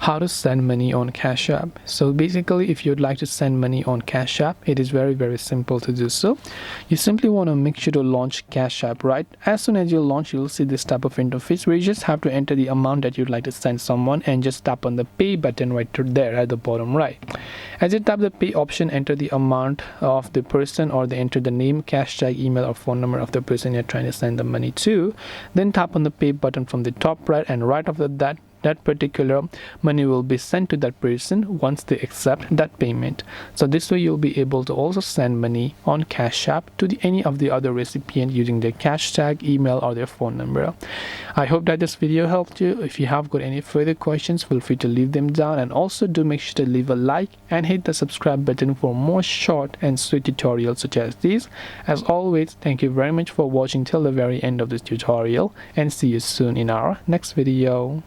How to send money on Cash App. So basically, if you'd like to send money on Cash App, it is very simple to do so. You simply want to make sure to launch Cash App, right? As soon as you launch, you'll see this type of interface where you just have to enter the amount that you'd like to send someone and just tap on the pay button right there at the bottom right. As you tap the pay option, enter the amount of the person, or they enter the name, cash tag, email or phone number of the person you're trying to send the money to. Then tap on the pay button from the top right, and right after that particular money will be sent to that person once they accept that payment. So this way you'll be able to also send money on Cash App to any of the other recipient using their cash tag, email or their phone number. I hope that this video helped you. If you have got any further questions, feel free to leave them down, and also do make sure to leave a like and hit the subscribe button for more short and sweet tutorials such as these. As always, thank you very much for watching till the very end of this tutorial, and see you soon in our next video.